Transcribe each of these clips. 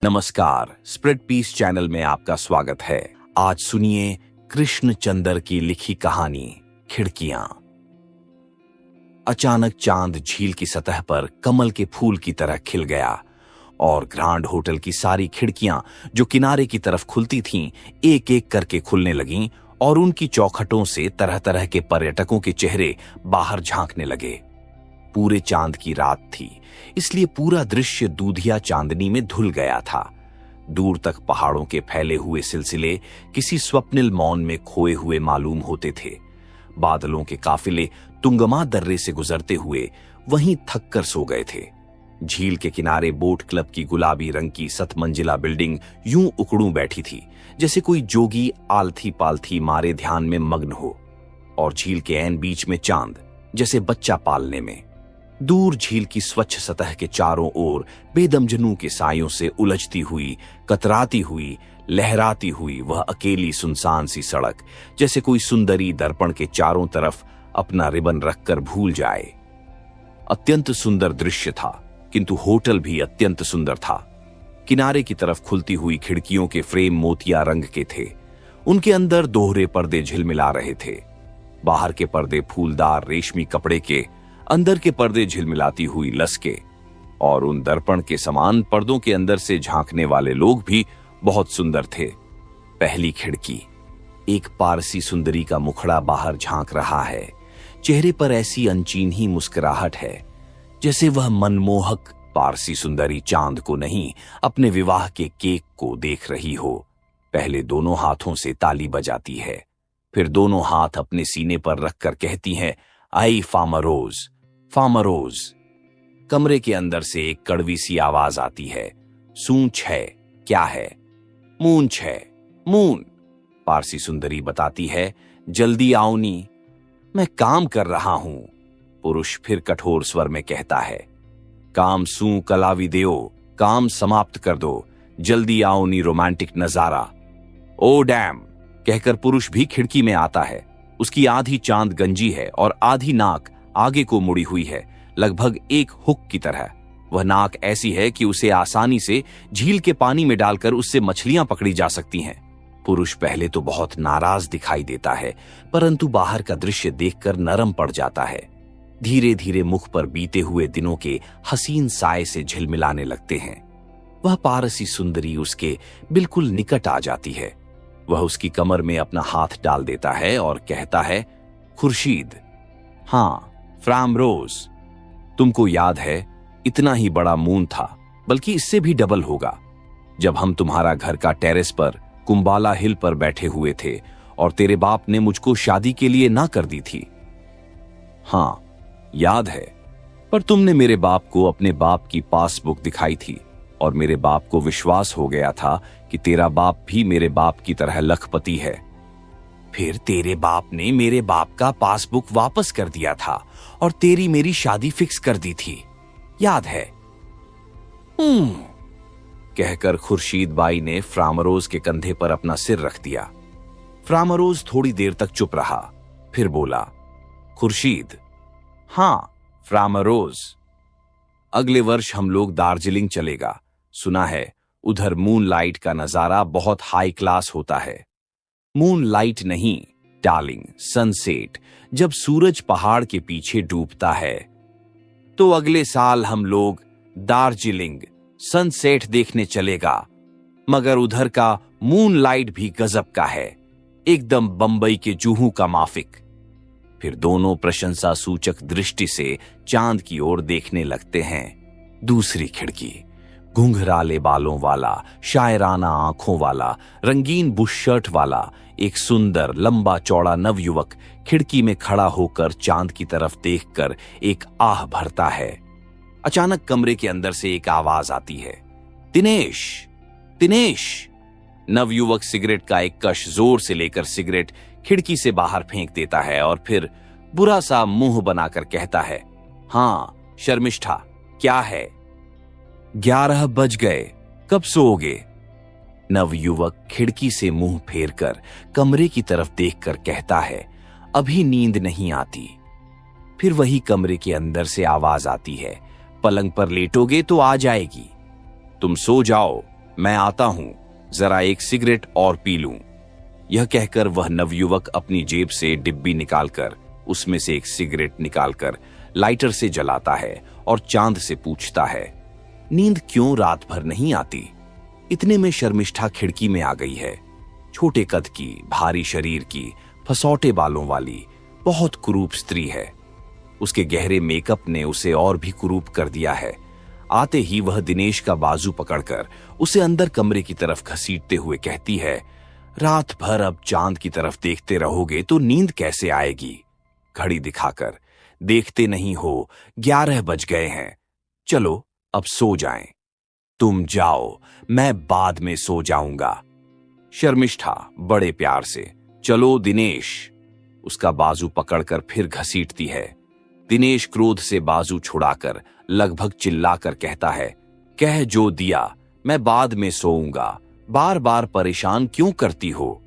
नमस्कार, spread piece channel में आपका स्वागत है। आज सुनिए कृष्णचंद्र की लिखी कहानी खिड़कियां। अचानक चांद झील की सतह पर कमल के फूल की तरह खिल गया और ग्रांड होटल की सारी खिड़कियां जो किनारे की तरफ खुलती थीं, एक एक करके खुलने लगीं और उनकी चौखटों से तरह तरह के पर्यटकों के चेहरे बाहर झांकने लगे। पूरे चांद की रात थी, इसलिए पूरा दृश्य दूधिया चांदनी में धुल गया था। दूर तक पहाड़ों के फैले हुए सिलसिले किसी स्वप्निल मौन में खोए हुए मालूम होते थे। बादलों के काफिले तुंगमा दर्रे से गुजरते हुए वहीं थक कर सो गए थे। झील के किनारे बोट क्लब की गुलाबी रंग की 7 मंजिला बिल्डिंग यूं उकड़ू बैठी थी, जैसे कोई जोगी आलथी पालथी मारे ध्यान में मग्न हो, और झील के ऐन बीच में चांद जैसे बच्चा पालने में। दूर झील की स्वच्छ सतह के चारों ओर बेदमजनू के सायों से उलझती हुई, कतराती हुई, लहराती हुई वह अकेली सुनसान सी सड़क, जैसे कोई सुंदरी दर्पण के चारों तरफ अपना रिबन रखकर भूल जाए। अत्यंत सुंदर दृश्य था, किंतु होटल भी अत्यंत सुंदर था। किनारे की तरफ खुलती हुई खिड़कियों के फ्रेम मोतिया रंग के थे। उनके अंदर दोहरे पर्दे झिलमिला रहे थे। बाहर के पर्दे फूलदार रेशमी कपड़े के, अंदर के पर्दे झिलमिलाती हुई लस के, और उन दर्पण के समान पर्दों के अंदर से झांकने वाले लोग भी बहुत सुंदर थे। पहली खिड़की, एक पारसी सुंदरी का मुखड़ा बाहर झांक रहा है। चेहरे पर ऐसी अनचीनी मुस्कुराहट है जैसे वह मनमोहक पारसी सुंदरी चांद को नहीं, अपने विवाह के केक को देख रही हो। पहले दोनों हाथों से ताली बजाती है, फिर दोनों हाथ अपने सीने पर रखकर कहती है, आई फामरोज, फामरोज। कमरे के अंदर से एक कड़वी सी आवाज आती है, सूंछ है, क्या है? मूंछ है, मून। पारसी सुंदरी बताती है, जल्दी आओनी, मैं काम कर रहा हूं। पुरुष फिर कठोर स्वर में कहता है, काम सू कलावी देओ, काम समाप्त कर दो, जल्दी आओनी रोमांटिक नजारा। ओ डैम, कहकर पुरुष भी खिड़की में आता है। उसकी आधी चांद गंजी है और आधी नाक आगे को मुड़ी हुई है, लगभग एक हुक की तरह। वह नाक ऐसी है कि उसे आसानी से झील के पानी में डालकर उससे मछलियां पकड़ी जा सकती हैं। पुरुष पहले तो बहुत नाराज दिखाई देता है, परंतु बाहर का दृश्य देखकर नरम पड़ जाता है। धीरे धीरे मुख पर बीते हुए दिनों के हसीन साए से झिलमिलाने लगते हैं। वह पारसी सुंदरी उसके बिल्कुल निकट आ जाती है। वह उसकी कमर में अपना हाथ डाल देता है और कहता है, खुर्शीद, हां, फ्रामरोज, तुमको याद है, इतना ही बड़ा मून था, बल्कि इससे भी डबल होगा, जब हम तुम्हारा घर का टेरेस पर कुंबाला हिल पर बैठे हुए थे और तेरे बाप ने मुझको शादी के लिए ना कर दी थी। हां, याद है, पर तुमने मेरे बाप को अपने बाप की पासबुक दिखाई थी और मेरे बाप को विश्वास हो गया था कि तेरा बाप भी मेरे बाप की तरह लखपति है। फिर तेरे बाप ने मेरे बाप का पासबुक वापस कर दिया था और तेरी मेरी शादी फिक्स कर दी थी, याद है? कहकर खुर्शीद बाई ने फ्रामरोज के कंधे पर अपना सिर रख दिया। फ्रामरोज थोड़ी देर तक चुप रहा, फिर बोला, खुर्शीद, हां फ्रामरोज, अगले वर्ष हम लोग दार्जिलिंग चलेगा। सुना है उधर मून लाइट का नजारा बहुत हाई क्लास होता है। मून लाइट नहीं डार्लिंग, सनसेट, जब सूरज पहाड़ के पीछे डूबता है। तो अगले साल हम लोग दार्जिलिंग सनसेट देखने चलेगा, मगर उधर का मून लाइट भी गजब का है, एकदम बंबई के जूहू का माफिक। फिर दोनों प्रशंसा सूचक दृष्टि से चांद की ओर देखने लगते हैं। दूसरी खिड़की, घुंघराले बालों वाला, शायराना आंखों वाला, रंगीन बुश शर्ट वाला एक सुंदर लंबा चौड़ा नवयुवक खिड़की में खड़ा होकर चांद की तरफ देखकर एक आह भरता है। अचानक कमरे के अंदर से एक आवाज आती है, दिनेश, दिनेश। नवयुवक सिगरेट का एक कश जोर से लेकर सिगरेट खिड़की से बाहर फेंक देता है और फिर बुरा सा मुंह बनाकर कहता है, हां शर्मिष्ठा, क्या है? 11 बज गए, कब सोओगे? नवयुवक खिड़की से मुंह फेरकर कमरे की तरफ देखकर कहता है, अभी नींद नहीं आती। फिर वही कमरे के अंदर से आवाज आती है, पलंग पर लेटोगे तो आ जाएगी। तुम सो जाओ, मैं आता हूं, जरा एक सिगरेट और पी लूं। यह कहकर वह नवयुवक अपनी जेब से डिब्बी निकालकर उसमें से एक सिगरेट निकालकर लाइटर से जलाता है और चांद से पूछता है, नींद क्यों रात भर नहीं आती? इतने में शर्मिष्ठा खिड़की में आ गई है। छोटे कद की, भारी शरीर की, फसौटे बालों वाली, बहुत कुरूप स्त्री है। उसके गहरे मेकअप ने उसे और भी कुरूप कर दिया है। आते ही वह दिनेश का बाजू पकड़कर उसे अंदर कमरे की तरफ घसीटते हुए कहती है, रात भर अब चांद की तरफ देखते रहोगे तो नींद कैसे आएगी? घड़ी दिखाकर, देखते नहीं हो 11 बज गए हैं। चलो अब सो जाएं। तुम जाओ, मैं बाद में सो जाऊंगा। शर्मिष्ठा बड़े प्यार से, चलो दिनेश, उसका बाजू पकड़कर फिर घसीटती है। दिनेश क्रोध से बाजू छुड़ाकर लगभग चिल्लाकर कहता है, कह जो दिया, मैं बाद में सोऊंगा, बार बार परेशान क्यों करती हो?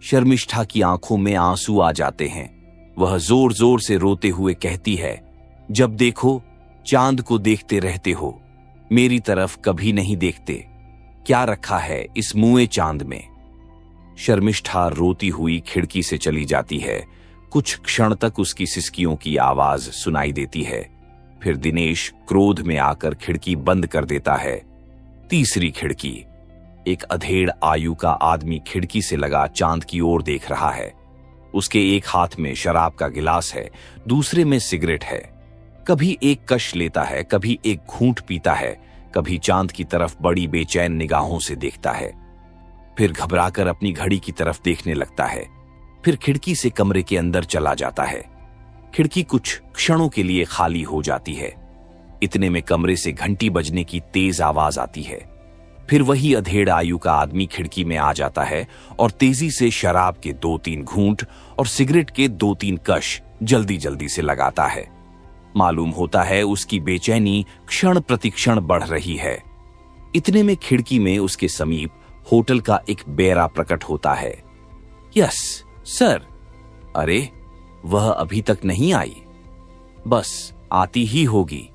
शर्मिष्ठा की आंखों में आंसू आ जाते हैं। वह जोर जोर से रोते हुए कहती है, जब देखो चांद को देखते रहते हो, मेरी तरफ कभी नहीं देखते। क्या रखा है इस मुए चांद में? शर्मिष्ठा रोती हुई खिड़की से चली जाती है। कुछ क्षण तक उसकी सिसकियों की आवाज सुनाई देती है। फिर दिनेश क्रोध में आकर खिड़की बंद कर देता है। तीसरी खिड़की। एक अधेड़ आयु का आदमी खिड़की से लगा चांद की ओर देख रहा है। उसके एक हाथ में शराब का गिलास है, दूसरे में सिगरेट है। कभी एक कश लेता है, कभी एक घूंट पीता है, कभी चांद की तरफ बड़ी बेचैन निगाहों से देखता है। फिर घबराकर अपनी घड़ी की तरफ देखने लगता है। फिर खिड़की से कमरे के अंदर चला जाता है। खिड़की कुछ क्षणों के लिए खाली हो जाती है। इतने में कमरे से घंटी बजने की तेज आवाज आती है। फिर वही अधेड़ आयु का आदमी खिड़की में आ जाता है और तेजी से शराब के 2-3 घूंट और सिगरेट के 2-3 कश जल्दी जल्दी से लगाता है। मालूम होता है उसकी बेचैनी क्षण प्रतिक्षण बढ़ रही है। इतने में खिड़की में उसके समीप होटल का एक बेरा प्रकट होता है। Yes sir. अरे वह अभी तक नहीं आई? बस आती ही होगी।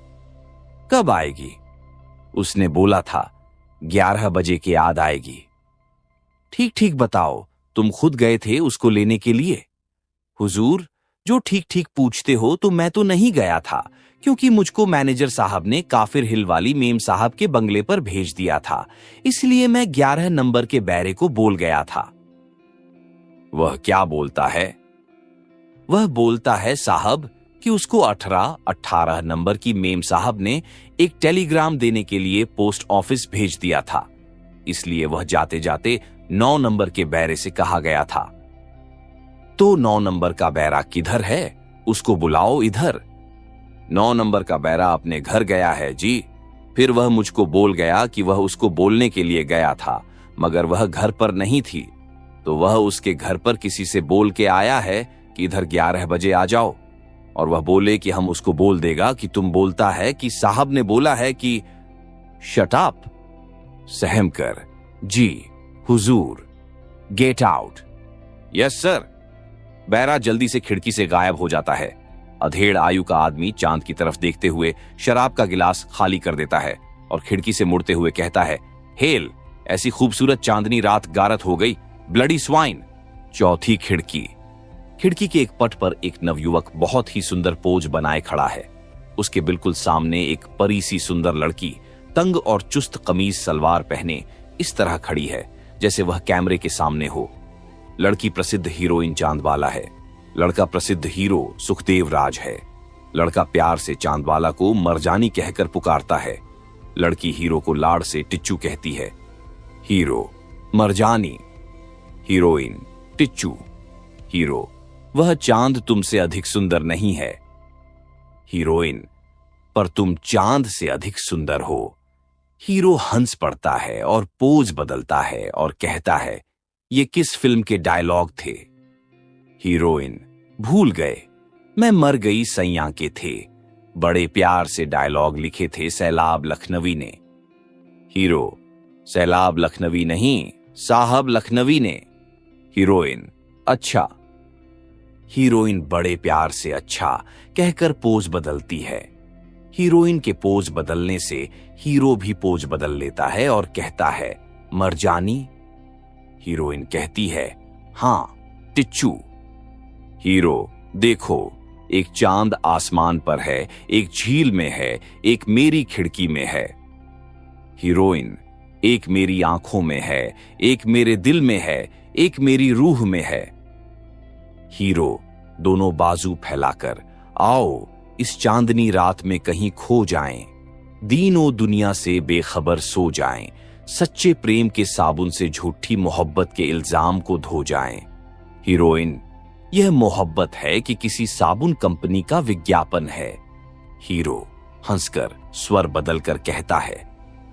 कब आएगी? उसने बोला था 11 बजे के बाद आएगी। ठीक ठीक बताओ, तुम खुद गए थे उसको लेने के लिए? हुजूर, जो ठीक ठीक पूछते हो तो मैं तो नहीं गया था, क्योंकि मुझको मैनेजर साहब ने काफिर हिल वाली मेम साहब के बंगले पर भेज दिया था, इसलिए मैं 11 नंबर के बैरे को बोल गया था। वह क्या बोलता है? वह बोलता है साहब कि उसको 18 नंबर की मेम साहब ने एक टेलीग्राम देने के लिए पोस्ट ऑफिस भेज दिया था, इसलिए वह जाते जाते 9 नंबर के बैरे से कहा गया था। तो 9 नंबर का बैरा किधर है? उसको बुलाओ इधर। 9 नंबर का बैरा अपने घर गया है जी। फिर वह मुझको बोल गया कि वह उसको बोलने के लिए गया था, मगर वह घर पर नहीं थी, तो वह उसके घर पर किसी से बोल के आया है कि इधर 11 बजे आ जाओ, और वह बोले कि हम उसको बोल देगा कि तुम बोलता है कि साहब ने बोला है कि शट अप। सहम कर, जी हुजूर, गेट आउट। Yes sir. बैरा जल्दी से खिड़की से गायब हो जाता है। अधेड़ आयु का आदमी चांद की तरफ देखते हुए शराब का गिलास खाली कर देता है और खिड़की से मुड़ते हुए कहता है, हेल, ऐसी खूबसूरत चांदनी रात गारत हो गई, ब्लडी स्वाइन। चौथी खिड़की। खिड़की के एक पट पर एक नवयुवक बहुत ही सुंदर पोज बनाए खड़ा है। उसके बिल्कुल सामने एक परी सी सुंदर लड़की तंग और चुस्त कमीज सलवार पहने इस तरह खड़ी है जैसे वह कैमरे के सामने हो। लड़की प्रसिद्ध हीरोइन चांदबाला है। लड़का प्रसिद्ध हीरो सुखदेव राज है। लड़का प्यार से चांदबाला को मरजानी कहकर पुकारता है। लड़की हीरो को लाड़ से टिच्चू कहती है। हीरो मरजानी, हीरोइन टिच्चू। हीरो, वह चांद तुमसे अधिक सुंदर नहीं है। हीरोइन, पर तुम चांद से अधिक सुंदर हो। हीरो हंस पड़ता है और पोज बदलता है और कहता है, ये किस फिल्म के डायलॉग थे? हीरोइन, भूल गए, मैं मर गई सैया के थे, बड़े प्यार से डायलॉग लिखे थे सैलाब लखनवी ने। हीरो, सैलाब लखनवी नहीं, साहब लखनवी ने। हीरोइन, अच्छा। हीरोइन बड़े प्यार से अच्छा कहकर पोज बदलती है। हीरोइन के पोज बदलने से हीरो भी पोज बदल लेता है और कहता है, मरजानी। हीरोइन कहती है, हाँ टिच्चू। हीरो, देखो, एक चांद आसमान पर है, एक झील में है, एक मेरी खिड़की में है। हीरोइन, एक मेरी आंखों में है, एक मेरे दिल में है, एक मेरी रूह में है। हीरो, दोनों बाजू फैलाकर, आओ इस चांदनी रात में कहीं खो जाएं, दीनों दुनिया से बेखबर सो जाएं, सच्चे प्रेम के साबुन से झूठी मोहब्बत के इल्जाम को धो जाएं। हीरोइन, यह मोहब्बत है कि किसी साबुन कंपनी का विज्ञापन है। हीरो हंसकर स्वर बदलकर कहता है,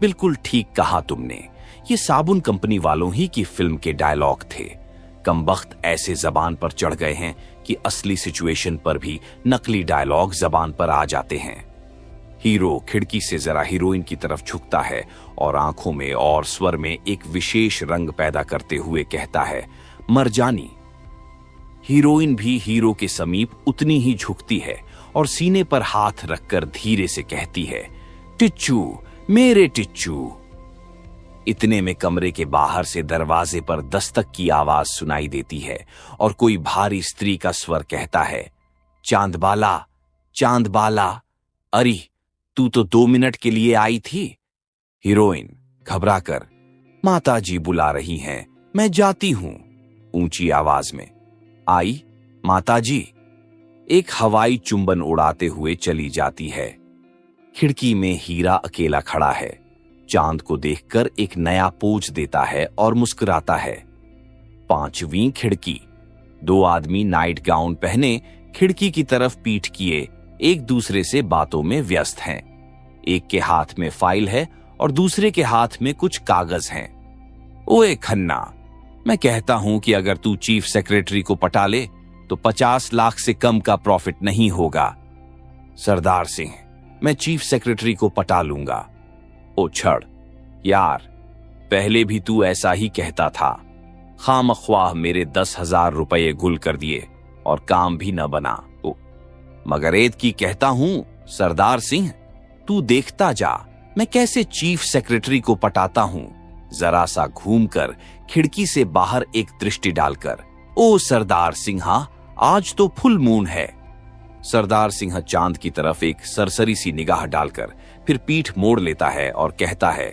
बिल्कुल ठीक कहा तुमने, ये साबुन कंपनी वालों ही की फिल्म के डायलॉग थे। कमबख्त ऐसे जबान पर चढ़ गए हैं कि असली सिचुएशन पर भी नकली डायलॉग जबान पर आ जाते हैं। हीरो खिड़की से जरा हीरोइन की तरफ झुकता है और आंखों में और स्वर में एक विशेष रंग पैदा करते हुए कहता है, मरजानी। हीरोइन भी हीरो के समीप उतनी ही झुकती है और सीने पर हाथ रखकर धीरे से कहती है, टिच्चू, मेरे टिच्चू। इतने में कमरे के बाहर से दरवाजे पर दस्तक की आवाज सुनाई देती है और कोई भारी स्त्री का स्वर कहता है, चांदबाला, चांदबाला, अरे तू तो 2 मिनट के लिए आई थी। हीरोइन घबराकर, माताजी बुला रही हैं, मैं जाती हूं। ऊंची आवाज में, आई माताजी। एक हवाई चुंबन उड़ाते हुए चली जाती है। खिड़की में हीरा अकेला खड़ा है। चांद को देखकर एक नया पोज देता है और मुस्कुराता है। 5वीं खिड़की। 2 आदमी नाइट गाउन पहने खिड़की की तरफ पीठ किए एक दूसरे से बातों में व्यस्त हैं। एक के हाथ में फाइल है और दूसरे के हाथ में कुछ कागज हैं। ओए खन्ना, मैं कहता हूं कि अगर तू चीफ सेक्रेटरी को पटा ले तो 50 लाख से कम का प्रॉफिट नहीं होगा। सरदार सिंह, मैं चीफ सेक्रेटरी को पटा लूंगा। ओ छड़ यार, पहले भी तू ऐसा ही कहता था। खामख्वाह मेरे 10,000 रुपये गुल कर दिए और काम भी न बना। मगर एद की कहता हूं सरदार सिंह, तू देखता जा मैं कैसे चीफ सेक्रेटरी को पटाता हूं। जरा सा घूमकर खिड़की से बाहर एक दृष्टि डालकर, ओ सरदार सिंहा, आज तो फुल मून है। सरदार सिंह चांद की तरफ एक सरसरी सी निगाह डालकर फिर पीठ मोड़ लेता है और कहता है,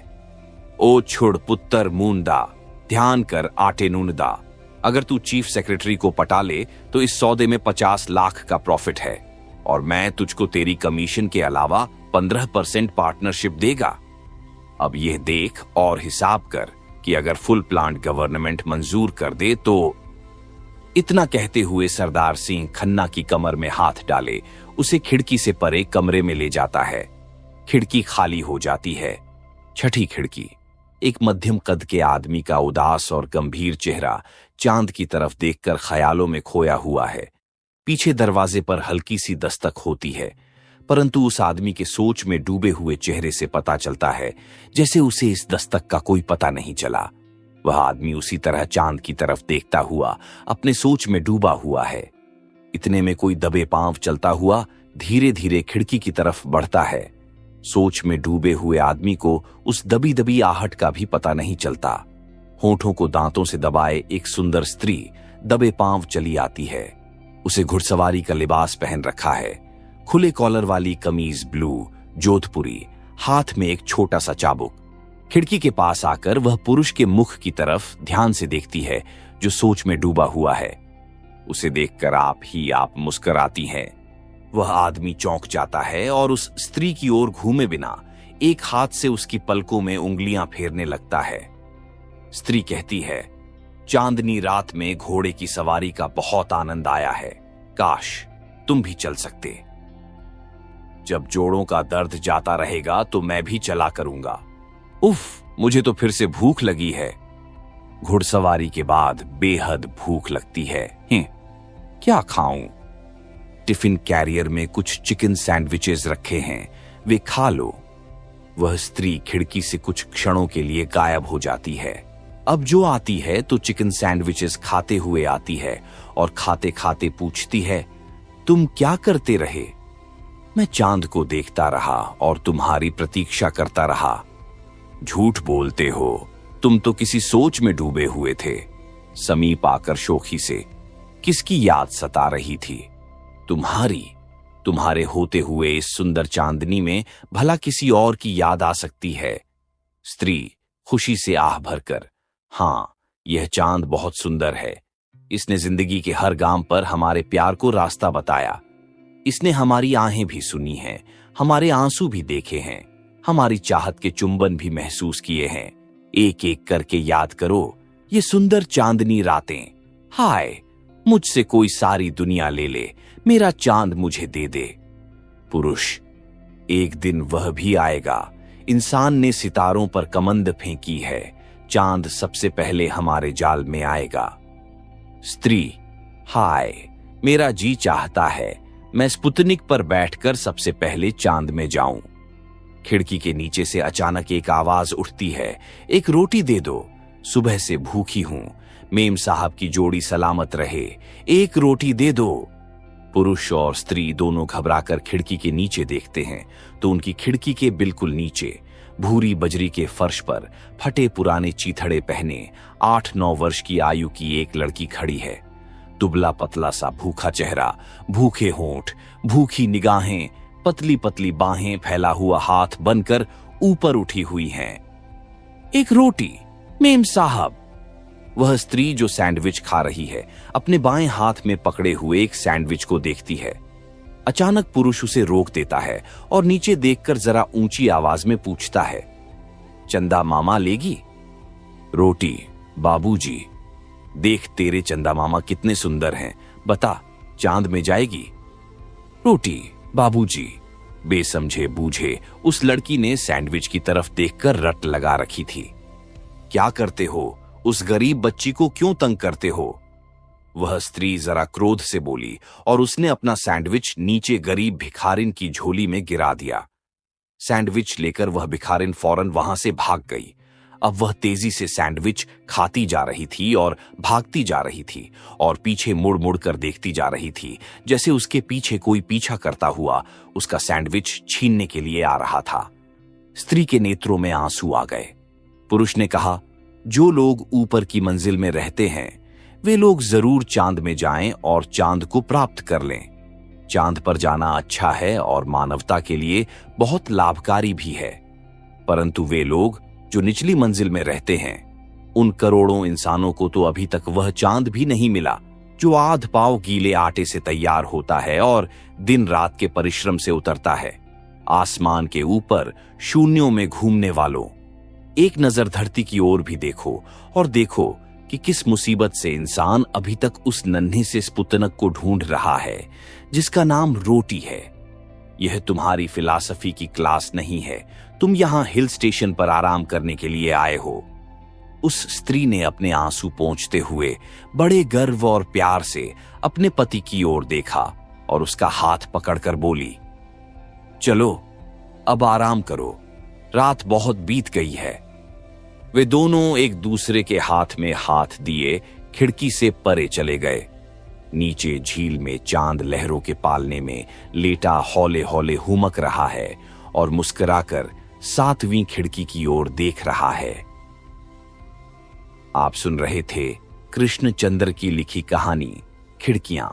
ओ छुड़ पुत्तर मूंदा, ध्यान कर आटे नूनदा। अगर तू चीफ सेक्रेटरी को पटा ले तो इस सौदे में 50 लाख का प्रॉफिट है और मैं तुझको तेरी कमीशन के अलावा 15% पार्टनरशिप देगा। अब यह देख और हिसाब कर कि अगर फुल प्लांट गवर्नमेंट मंजूर कर दे तो। इतना कहते हुए सरदार सिंह खन्ना की कमर में हाथ डाले उसे खिड़की से परे कमरे में ले जाता है। खिड़की खाली हो जाती है। 6ठी खिड़की। एक मध्यम कद के आदमी का उदास और गंभीर चेहरा चांद की तरफ देखकर ख्यालों में खोया हुआ है। पीछे दरवाजे पर हल्की सी दस्तक होती है, परंतु उस आदमी के सोच में डूबे हुए चेहरे से पता चलता है जैसे उसे इस दस्तक का कोई पता नहीं चला। वह आदमी उसी तरह चांद की तरफ देखता हुआ अपने सोच में डूबा हुआ है। इतने में कोई दबे पांव चलता हुआ धीरे धीरे खिड़की की तरफ बढ़ता है। सोच में डूबे हुए आदमी को उस दबी दबी आहट का भी पता नहीं चलता। होठों को दांतों से दबाए एक सुंदर स्त्री दबे पांव चली आती है। उसे घुड़सवारी का लिबास पहन रखा है, खुले कॉलर वाली कमीज ब्लू जोधपुरी, हाथ में एक छोटा सा चाबुक। खिड़की के पास आकर वह पुरुष के मुख की तरफ ध्यान से देखती है जो सोच में डूबा हुआ है। उसे देखकर आप मुस्कुराती हैं। वह आदमी चौंक जाता है और उस स्त्री की ओर घूमे बिना एक हाथ से उसकी पलकों में उंगलियां फेरने लगता है। स्त्री कहती है, चांदनी रात में घोड़े की सवारी का बहुत आनंद आया है, काश तुम भी चल सकते। जब जोड़ों का दर्द जाता रहेगा तो मैं भी चला करूंगा। उफ, मुझे तो फिर से भूख लगी है। घुड़सवारी के बाद बेहद भूख लगती है। क्या खाऊं? टिफिन कैरियर में कुछ चिकन सैंडविचेस रखे हैं, वे खा लो। वह स्त्री खिड़की से कुछ क्षणों के लिए गायब हो जाती है। अब जो आती है तो चिकन सैंडविचेस खाते हुए आती है और खाते खाते पूछती है, तुम क्या करते रहे? मैं चांद को देखता रहा और तुम्हारी प्रतीक्षा करता रहा। झूठ बोलते हो, तुम तो किसी सोच में डूबे हुए थे। समीप आकर शोखी से, किसकी याद सता रही थी? तुम्हारी। तुम्हारे होते हुए इस सुंदर चांदनी में भला किसी और की याद आ सकती है? स्त्री खुशी से आह भरकर, हाँ, यह चांद बहुत सुंदर है। इसने जिंदगी के हर गांव पर हमारे प्यार को रास्ता बताया। इसने हमारी आहें भी सुनी हैं, हमारे आंसू भी देखे हैं, हमारी चाहत के चुंबन भी महसूस किए हैं। एक एक करके याद करो ये सुंदर चांदनी रातें। हाय, मुझसे कोई सारी दुनिया ले ले, मेरा चांद मुझे दे दे। पुरुष, एक दिन वह भी आएगा। इंसान ने सितारों पर कमंद फेंकी है, चांद सबसे पहले हमारे जाल में आएगा। स्त्री, हाय, मेरा जी चाहता है मैं स्पुतनिक पर बैठकर सबसे पहले चांद में जाऊं। खिड़की के नीचे से अचानक एक आवाज उठती है, एक रोटी दे दो, सुबह से भूखी हूं, मेम साहब की जोड़ी सलामत रहे, एक रोटी दे दो। पुरुष और स्त्री दोनों घबराकर खिड़की के नीचे देखते हैं तो उनकी खिड़की के बिल्कुल नीचे भूरी बजरी के फर्श पर फटे पुराने चीथड़े पहने 8-9 वर्ष की आयु की एक लड़की खड़ी है। दुबला पतला सा भूखा चेहरा, भूखे होंठ, भूखी निगाहें, पतली पतली बाहें, फैला हुआ हाथ बनकर ऊपर उठी हुई हैं। एक रोटी, मेम साहब। वह स्त्री जो सैंडविच खा रही है अपने बाएं हाथ में पकड़े हुए एक सैंडविच को देखती है। अचानक पुरुष उसे रोक देता है और नीचे देखकर जरा ऊंची आवाज में पूछता है, चंदा मामा लेगी? रोटी, बाबूजी। देख तेरे चंदा मामा कितने सुंदर हैं, बता चांद में जाएगी? रोटी, बाबूजी। बेसमझे बूझे उस लड़की ने सैंडविच की तरफ देखकर रट लगा रखी थी। क्या करते हो? उस गरीब बच्ची को क्यों तंग करते हो? वह स्त्री जरा क्रोध से बोली और उसने अपना सैंडविच नीचे गरीब भिखारिन की झोली में गिरा दिया। सैंडविच लेकर वह भिखारिन फौरन वहां से भाग गई। अब वह तेजी से सैंडविच खाती जा रही थी और भागती जा रही थी और पीछे मुड़ मुड़ कर देखती जा रही थी, जैसे उसके पीछे कोई पीछा करता हुआ उसका सैंडविच छीनने के लिए आ रहा था। स्त्री के नेत्रों में आंसू आ गए। पुरुष ने कहा, जो लोग ऊपर की मंजिल में रहते हैं वे लोग जरूर चांद में जाएं और चांद को प्राप्त कर लें। चांद पर जाना अच्छा है और मानवता के लिए बहुत लाभकारी भी है, परंतु वे लोग जो निचली मंजिल में रहते हैं, उन करोड़ों इंसानों को तो अभी तक वह चांद भी नहीं मिला जो आध पाव गीले आटे से तैयार होता है और दिन रात के परिश्रम से उतरता है। आसमान के ऊपर शून्यों में घूमने वालों, एक नजर धरती की ओर भी देखो और देखो कि किस मुसीबत से इंसान अभी तक उस नन्हे से स्पुतनक को ढूंढ रहा है जिसका नाम रोटी है। यह तुम्हारी फिलॉसफी की क्लास नहीं है, तुम यहां हिल स्टेशन पर आराम करने के लिए आए हो। उस स्त्री ने अपने आंसू पोंछते हुए बड़े गर्व और प्यार से अपने पति की ओर देखा और उसका हाथ पकड़कर बोली, चलो अब आराम करो, रात बहुत बीत गई है। वे दोनों एक दूसरे के हाथ में हाथ दिए खिड़की से परे चले गए। नीचे झील में चांद लहरों के पालने में लेटा हौले हौले हुमक रहा है और मुस्कुराकर 7वीं खिड़की की ओर देख रहा है। आप सुन रहे थे कृष्णचंद्र की लिखी कहानी खिड़कियां।